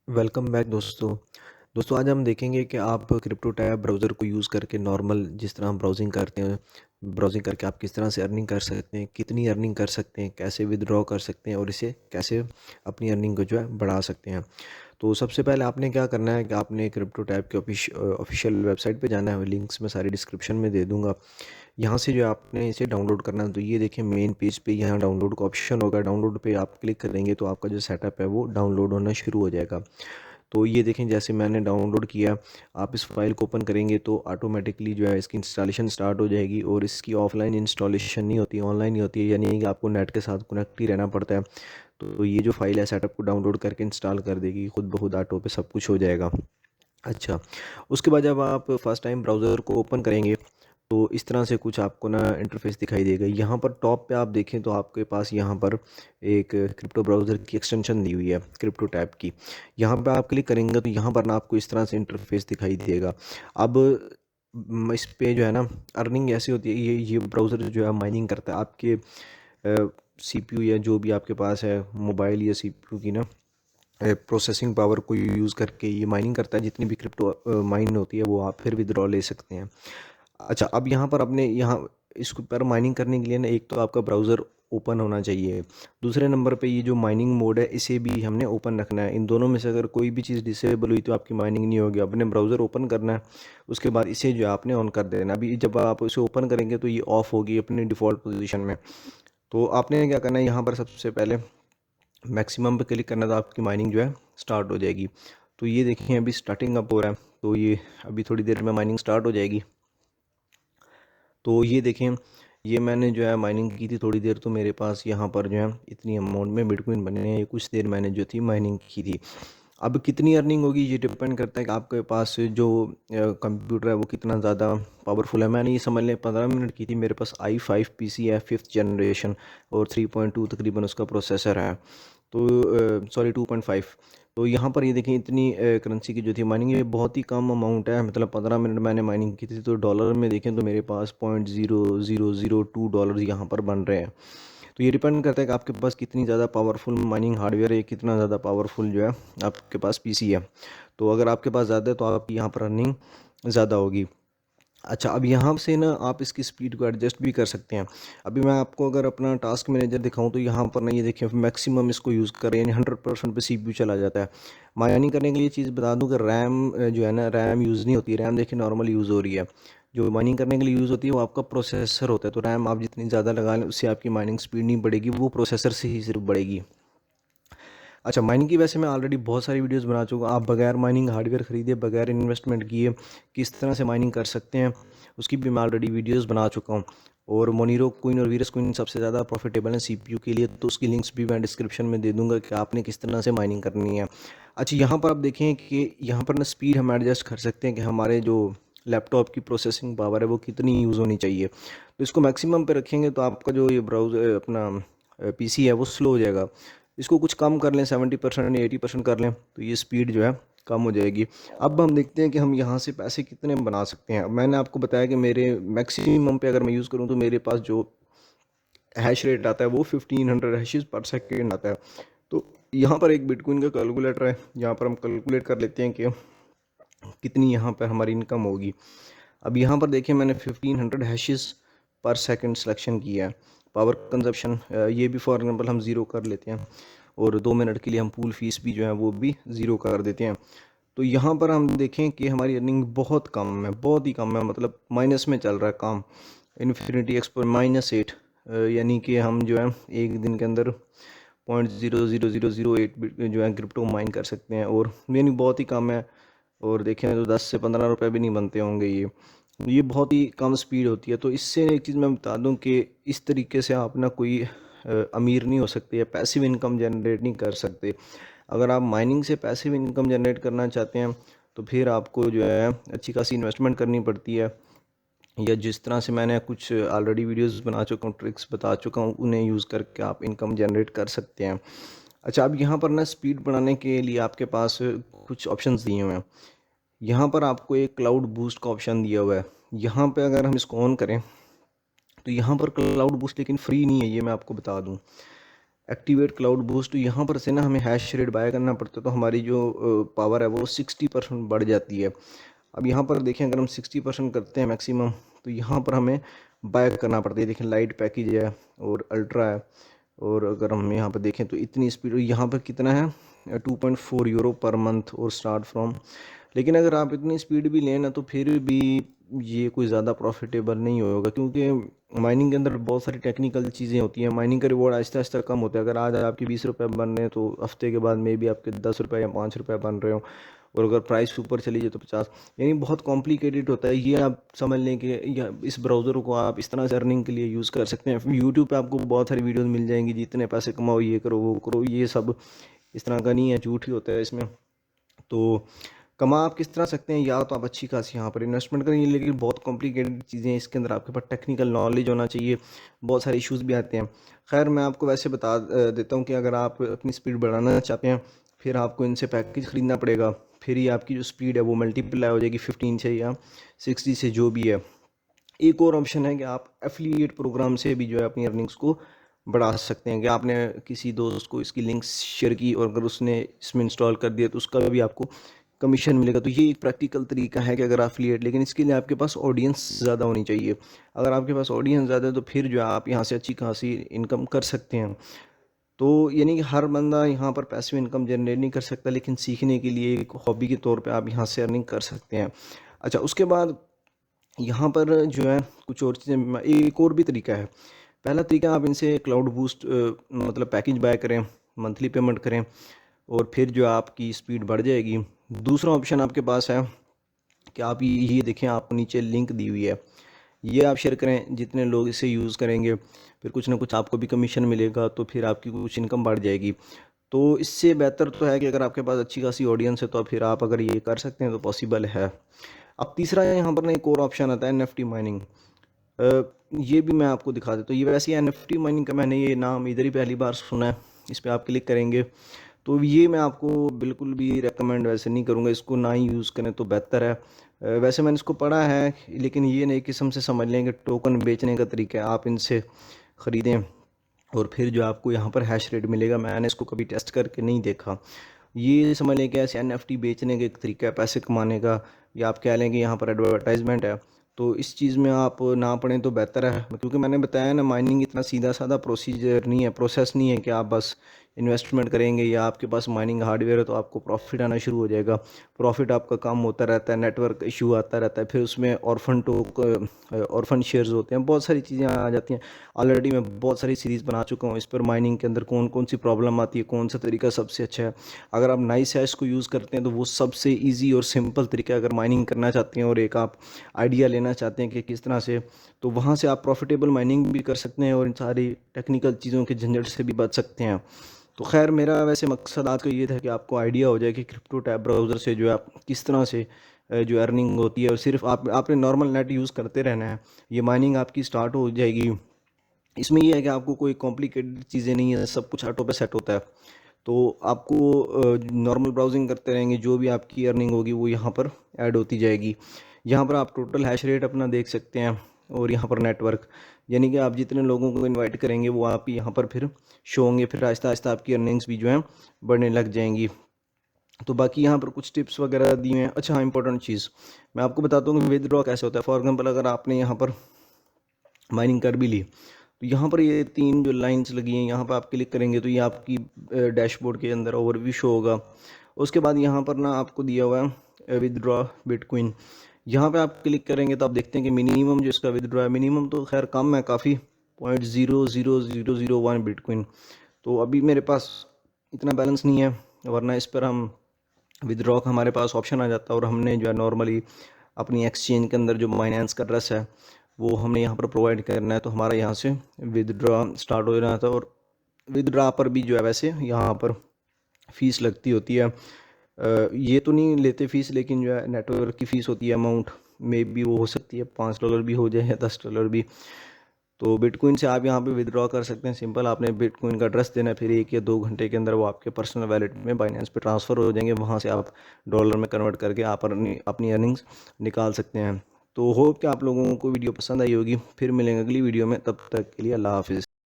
Welcome back दोस्तों। दोस्तों आज हम देखेंगे कि आप क्रिप्टो टैब ब्राउज़र को यूज़ करके नॉर्मल जिस तरह हम ब्राउज़िंग करते हैं, ब्राउज़िंग करके आप किस तरह से अर्निंग कर सकते हैं, कितनी अर्निंग कर सकते हैं, कैसे विथड्रॉ कर सकते हैं और इसे कैसे अपनी अर्निंग को जो है बढ़ा सकते हैं। तो सबसे पहले आपने क्या करना है कि आपने क्रिप्टो टैब के ऑफिशियल वेबसाइट पे जाना है। लिंक्स मैं सारी डिस्क्रिप्शन में दे दूँगा। यहाँ से जो है आपने इसे डाउनलोड करना है। तो ये देखिए मेन पेज पे यहाँ डाउनलोड का ऑप्शन होगा। डाउनलोड पे आप क्लिक करेंगे तो आपका जो सेटअप है वो डाउनलोड होना शुरू हो जाएगा। तो ये देखें जैसे मैंने डाउनलोड किया, आप इस फाइल को ओपन करेंगे तो ऑटोमेटिकली जो है इसकी इंस्टॉलेशन स्टार्ट हो जाएगी और इसकी ऑफलाइन इंस्टॉलेशन नहीं होती, ऑनलाइन ही होती है, यानी कि आपको नेट के साथ कनेक्ट ही रहना पड़ता है। तो ये जो फाइल है सेटअप को डाउनलोड करके इंस्टॉल कर देगी, खुद ब खुद ऑटो पे सब कुछ हो जाएगा। अच्छा, उसके बाद जब आप फर्स्ट टाइम ब्राउज़र को ओपन करेंगे तो इस तरह से कुछ आपको ना इंटरफेस दिखाई देगा। यहाँ पर टॉप पे आप देखें तो आपके पास यहाँ पर एक क्रिप्टो ब्राउज़र की एक्सटेंशन दी हुई है क्रिप्टो टैब की। यहाँ पे आप क्लिक करेंगे तो यहाँ पर ना आपको इस तरह से इंटरफेस दिखाई देगा। अब इस पे जो है ना अर्निंग ऐसी होती है, ये ब्राउज़र जो है माइनिंग करता है आपके सीपीयू या जो भी आपके पास है मोबाइल या सीपीयू की ना प्रोसेसिंग पावर को यूज़ करके ये माइनिंग करता है। जितनी भी क्रिप्टो माइन होती है वो आप फिर विड्रॉ ले सकते हैं। अच्छा, अब यहाँ पर अपने यहाँ इसको पर माइनिंग करने के लिए ना एक तो आपका ब्राउज़र ओपन होना चाहिए। दूसरे नंबर पे ये जो माइनिंग मोड है इसे भी हमने ओपन रखना है। इन दोनों में से अगर कोई भी चीज़ डिसेबल हुई तो आपकी माइनिंग नहीं होगी। अपने ब्राउज़र ओपन करना है, उसके बाद इसे जो है आपने ऑन कर देना। अभी जब आप इसे ओपन करेंगे तो ये ऑफ होगी अपनी डिफ़ॉल्ट पोजीशन में। तो आपने क्या करना है, यहाँ पर सबसे पहले मैक्सिमम पे क्लिक करना, तो आपकी माइनिंग जो है स्टार्ट हो जाएगी। तो ये देखें अभी स्टार्टिंग अप हो रहा है, तो ये अभी थोड़ी देर में माइनिंग स्टार्ट हो जाएगी। तो ये देखें, ये मैंने जो है माइनिंग की थी थोड़ी देर, तो मेरे पास यहाँ पर जो है इतनी अमाउंट में बिटकॉइन बने हैं। ये कुछ देर मैंने जो थी माइनिंग की थी। अब कितनी अर्निंग होगी ये डिपेंड करता है कि आपके पास जो कंप्यूटर है वो कितना ज़्यादा पावरफुल है। मैंने ये समझ लें 15 मिनट की थी। मेरे पास i5 पीसी है 5th जनरेशन और 3.2 तकरीबन उसका प्रोसेसर है। तो सॉरी 2.5। तो यहाँ पर ये देखें इतनी करेंसी की जो थी माइनिंग, ये बहुत ही कम अमाउंट है। मतलब 15 मिनट मैंने माइनिंग की थी, तो डॉलर में देखें तो मेरे पास $0.0002 यहाँ पर बन रहे हैं। तो ये डिपेंड करता है कि आपके पास कितनी ज़्यादा पावरफुल माइनिंग हार्डवेयर है, कितना ज़्यादा पावरफुल जो है आपके पास पीसी है। तो अगर आपके पास ज़्यादा है तो आपकी यहाँ पर अर्निंग ज़्यादा होगी। अच्छा, अब यहाँ से ना आप इसकी स्पीड को एडजस्ट भी कर सकते हैं। अभी मैं आपको अगर अपना टास्क मैनेजर दिखाऊँ तो यहाँ पर ना ये देखिए मैक्सिमम इसको यूज़ कर रहे हैं, यानी 100% पे सीपीयू चला जाता है। माइनिंग करने के लिए चीज़ बता दूँ कि रैम जो है ना रैम यूज़ नहीं होती। रैम देखिए नॉर्मल यूज़ हो रही है। जो माइनिंग करने के लिए यूज़ होती है वो आपका प्रोसेसर होता है। तो रैम आप जितनी ज़्यादा लगा लें उससे आपकी माइनिंग स्पीड नहीं बढ़ेगी, वो प्रोसेसर से ही सिर्फ बढ़ेगी। अच्छा, माइनिंग की वैसे मैं ऑलरेडी बहुत सारी वीडियोस बना चुका हूँ। आप बगैर माइनिंग हार्डवेयर ख़रीदे, बगैर इन्वेस्टमेंट किए किस तरह से माइनिंग कर सकते हैं, उसकी भी मैं ऑलरेडी वीडियोस बना चुका हूँ। और मोनीरो कोइन और वीरस कोइन सबसे ज़्यादा प्रॉफिटेबल है सीपीयू के लिए, तो उसकी लिंक्स भी मैं डिस्क्रिप्शन में दे दूँगा कि आपने किस तरह से माइनिंग करनी है। अच्छा, यहाँ पर आप देखें कि यहाँ पर ना स्पीड हम एडजस्ट कर सकते हैं कि हमारे जो लैपटॉप की प्रोसेसिंग पावर है वो कितनी यूज़ होनी चाहिए। तो इसको मैक्सिमम पे रखेंगे तो आपका जो ये ब्राउज़र अपना पीसी है वो स्लो हो जाएगा। इसको कुछ कम कर लें, 70% या 80% कर लें, तो ये स्पीड जो है कम हो जाएगी। अब हम देखते हैं कि हम यहाँ से पैसे कितने बना सकते हैं। मैंने आपको बताया कि मेरे मैक्सिमम पे अगर मैं यूज़ करूँ तो मेरे पास जो हैश रेट आता है वो 1500 हैशेस पर सेकेंड आता है। तो यहाँ पर एक बिटकॉइन का कैलकुलेटर है, यहाँ पर हम कैलकुलेट कर लेते हैं कि कितनी यहाँ पर हमारी इनकम होगी। अब यहाँ पर देखिए मैंने 1500 हैशेस पर सेकंड सिलेक्शन किया है। पावर कंजप्शन ये भी फॉर एग्जांपल हम ज़ीरो कर लेते हैं, और 2 मिनट के लिए हम पूल फीस भी जो है वो भी ज़ीरो कर देते हैं। तो यहाँ पर हम देखें कि हमारी अर्निंग बहुत कम है, बहुत ही कम है, मतलब माइनस में चल रहा है काम। इन्फिनिटी एक्सपोर -8, यानी कि हम जो है एक दिन के अंदर 0.00008 जो है क्रिप्टो माइन कर सकते हैं, और यानी बहुत ही कम है। और देखें तो 10 से 15 रुपए भी नहीं बनते होंगे ये बहुत ही कम स्पीड होती है। तो इससे एक चीज़ मैं बता दूं कि इस तरीके से आप ना कोई अमीर नहीं हो सकते या पैसिव इनकम जनरेट नहीं कर सकते। अगर आप माइनिंग से पैसिव इनकम जनरेट करना चाहते हैं तो फिर आपको जो है अच्छी खासी इन्वेस्टमेंट करनी पड़ती है, या जिस तरह से मैंने कुछ ऑलरेडी वीडियोस बना चुका हूँ, ट्रिक्स बता चुका हूँ, उन्हें यूज़ करके आप इनकम जनरेट कर सकते हैं। अच्छा, अब यहाँ पर ना स्पीड बढ़ाने के लिए आपके पास कुछ ऑप्शंस दिए हुए हैं। यहाँ पर आपको एक क्लाउड बूस्ट का ऑप्शन दिया हुआ है। यहाँ पे अगर हम इसको ऑन करें तो यहाँ पर क्लाउड बूस्ट लेकिन फ्री नहीं है, ये मैं आपको बता दूँ। एक्टिवेट क्लाउड बूस्ट, तो यहाँ पर से ना हमें हैश रेट बाय करना पड़ता है, तो हमारी जो पावर है वो 60% बढ़ जाती है। अब यहाँ पर देखें, अगर हम 60% करते हैं मैक्सिमम, तो यहाँ पर हमें बाय करना पड़ता है। देखें लाइट पैकेज है और अल्ट्रा है, और अगर हम यहाँ पर देखें तो इतनी स्पीड यहाँ पर कितना है, 2.4 यूरो पर मंथ और स्टार्ट फ्रॉम। लेकिन अगर आप इतनी स्पीड भी लें ना, तो फिर भी ये कोई ज़्यादा प्रॉफिटेबल नहीं होगा, क्योंकि माइनिंग के अंदर बहुत सारी टेक्निकल चीज़ें होती हैं। माइनिंग का रिवॉर्ड आहिस्ता आहिस्ता कम होता है। अगर आज आपके 20 रुपये बन रहे हैं, तो हफ्ते के बाद में भी आपके 10 रुपये या 5 रुपये बन रहे हो, और अगर प्राइस ऊपर चली जाए तो 50। यानी बहुत कॉम्प्लिकेटेड होता है। ये आप समझ लें कि इस ब्राउज़र को आप इस तरह से अर्निंग के लिए यूज़ कर सकते हैं। यूट्यूब पे आपको बहुत सारी वीडियोस मिल जाएंगी, जितने पैसे कमाओ, ये करो वो करो, ये सब इस तरह का नहीं है, झूठ ही होता है इसमें। तो कमा आप किस तरह सकते हैं, या तो आप अच्छी खासी यहाँ पर इन्वेस्टमेंट करेंगे, लेकिन बहुत कॉम्प्लिकेटेड चीज़ें हैं इसके अंदर, आपके पास टेक्निकल नॉलेज होना चाहिए, बहुत सारे इश्यूज़ भी आते हैं। खैर, मैं आपको वैसे बता देता हूँ कि अगर आप अपनी स्पीड बढ़ाना चाहते हैं, फिर आपको इनसे पैकेज ख़रीदना पड़ेगा। फिर ही आपकी जो स्पीड है वो मल्टीप्लाई हो जाएगी 15 से या 60 से, जो भी है। एक और ऑप्शन है कि आप एफिलिएट प्रोग्राम से भी जो है अपनी अर्निंग्स को बढ़ा सकते हैं, कि आपने किसी दोस्त को इसकी लिंक्स शेयर की और अगर उसने इसमें इंस्टॉल कर दिया, तो उसका भी आपको कमीशन मिलेगा। तो ये एक प्रैक्टिकल तरीका है कि अगर एफिलिएट, लेकिन इसके लिए आपके पास ऑडियंस ज़्यादा होनी चाहिए। अगर आपके पास ऑडियंस ज़्यादा है, तो फिर जो है आप यहाँ से अच्छी खासी इनकम कर सकते हैं। तो यानी कि हर बंदा यहाँ पर पैसिव इनकम जनरेट नहीं कर सकता, लेकिन सीखने के लिए एक हॉबी के तौर पे आप यहाँ से अर्निंग कर सकते हैं। अच्छा, उसके बाद यहाँ पर जो है कुछ और चीज़ें, एक और भी तरीका है। पहला तरीका, आप इनसे क्लाउड बूस्ट मतलब पैकेज बाय करें, मंथली पेमेंट करें, और फिर जो आपकी स्पीड बढ़ जाएगी। दूसरा ऑप्शन आपके पास है कि आप ये देखें, आपको नीचे लिंक दी हुई है, ये आप शेयर करें। जितने लोग इसे यूज़ करेंगे, फिर कुछ ना कुछ आपको भी कमीशन मिलेगा, तो फिर आपकी कुछ इनकम बढ़ जाएगी। तो इससे बेहतर तो है कि अगर आपके पास अच्छी खासी ऑडियंस है, तो फिर आप अगर ये कर सकते हैं तो पॉसिबल है। अब तीसरा यहाँ पर ना एक और ऑप्शन आता है, एनएफटी माइनिंग। ये भी मैं आपको दिखा देता हूँ। ये वैसे एनएफटी माइनिंग का मैंने ये नाम इधर ही पहली बार सुना है। इस पर आप क्लिक करेंगे, तो ये मैं आपको बिल्कुल भी रेकमेंड वैसे नहीं करूँगा, इसको ना ही यूज़ करें तो बेहतर है। वैसे मैंने इसको पढ़ा है, लेकिन ये नई किस्म से समझ लें कि टोकन बेचने का तरीका है। आप इनसे ख़रीदें और फिर जो आपको यहाँ पर हैश रेट मिलेगा। मैंने इसको कभी टेस्ट करके नहीं देखा। ये समझ लें कि ऐसे एनएफटी बेचने का एक तरीका है पैसे कमाने का, या आप कह लें कि यहाँ पर एडवर्टाइजमेंट है। तो इस चीज़ में आप ना पड़ें तो बेहतर है, क्योंकि मैंने बताया ना, माइनिंग इतना सीधा साधा प्रोसीजर नहीं है, प्रोसेस नहीं है कि आप बस इन्वेस्टमेंट करेंगे या आपके पास माइनिंग हार्डवेयर है तो आपको प्रॉफिट आना शुरू हो जाएगा। प्रॉफिट आपका कम होता रहता है, नेटवर्क इशू आता रहता है, फिर उसमें ऑर्फन शेयर्स होते हैं, बहुत सारी चीज़ें आ जाती हैं। ऑलरेडी मैं बहुत सारी सीरीज़ बना चुका हूँ इस पर, माइनिंग के अंदर कौन कौन सी प्रॉब्लम आती है, कौन सा तरीका सबसे अच्छा है। अगर आप नाइस हैश को यूज़ करते हैं, तो वो सबसे ईजी और सिंपल तरीका है। अगर माइनिंग करना चाहते हैं और एक आप आइडिया लेना चाहते हैं कि किस तरह से, तो वहाँ से आप प्रॉफिटेबल माइनिंग भी कर सकते हैं और इन सारी टेक्निकल चीज़ों के झंझट से भी बच सकते हैं। तो खैर, मेरा वैसे मकसद आज का ये था कि आपको आइडिया हो जाए कि क्रिप्टो टैब ब्राउज़र से जो है आप किस तरह से जो अर्निंग होती है, और सिर्फ आपने नॉर्मल नेट यूज़ करते रहना है, ये माइनिंग आपकी स्टार्ट हो जाएगी। इसमें ये है कि आपको कोई कॉम्प्लिकेटेड चीज़ें नहीं है, सब कुछ ऑटो पे सेट होता है। तो आपको नॉर्मल ब्राउजिंग करते रहेंगे, जो भी आपकी अर्निंग होगी वो यहाँ पर ऐड होती जाएगी। यहाँ पर आप टोटल हैश रेट अपना देख सकते हैं, और यहाँ पर नेटवर्क, यानी कि आप जितने लोगों को इनवाइट करेंगे वो आप यहाँ पर फिर शो होंगे। फिर आहिस्ता आहिस्ता आपकी अर्निंग्स भी जो हैं बढ़ने लग जाएंगी। तो बाकी यहाँ पर कुछ टिप्स वगैरह दिए हैं। अच्छा हाँ, इंपॉर्टेंट चीज़ मैं आपको बताता हूँ कि विदड्रॉ कैसे होता है। फॉर एग्जांपल, अगर आपने यहाँ पर माइनिंग कर भी ली, तो यहाँ पर ये तीन जो लाइंस लगी हैं, यहाँ पर आप क्लिक करेंगे तो ये आपकी डैशबोर्ड के अंदर ओवरव्यू शो होगा। उसके बाद यहाँ पर ना आपको दिया हुआ है विदड्रॉ बिटकॉइन। यहाँ पे आप क्लिक करेंगे तो आप देखते हैं कि मिनिमम जो इसका विदड्रॉ है, मिनिमम तो खैर कम है काफ़ी, 0.00001 बिटकॉइन। तो अभी मेरे पास इतना बैलेंस नहीं है, वरना इस पर हम विदड्रॉ का हमारे पास ऑप्शन आ जाता है, और हमने जो है नॉर्मली अपनी एक्सचेंज के अंदर जो माइनेंस का एड्रेस है वो हमने यहाँ पर प्रोवाइड करना है, तो हमारा यहाँ से विदड्रॉ स्टार्ट हो रहा था। और विदड्रॉ पर भी जो है वैसे यहाँ पर फ़ीस लगती होती है। ये तो नहीं लेते फ़ीस, लेकिन जो है नेटवर्क की फ़ीस होती है, अमाउंट में भी वो हो सकती है, $5 भी हो जाए या $10 भी। तो बिटकॉइन से आप यहाँ पे विदड्रॉ कर सकते हैं। सिंपल, आपने बिटकॉइन का एड्रेस देना है, फिर 1 या 2 घंटे के अंदर वो आपके पर्सनल वैलेट में बाइनेंस पे ट्रांसफ़र हो जाएंगे। वहाँ से आप डॉलर में कन्वर्ट करके आप अपनी अर्निंग्स निकाल सकते हैं। तो होप कि आप लोगों को वीडियो पसंद आई होगी। फिर मिलेंगे अगली वीडियो में, तब तक के लिए अल्लाह हाफिज़।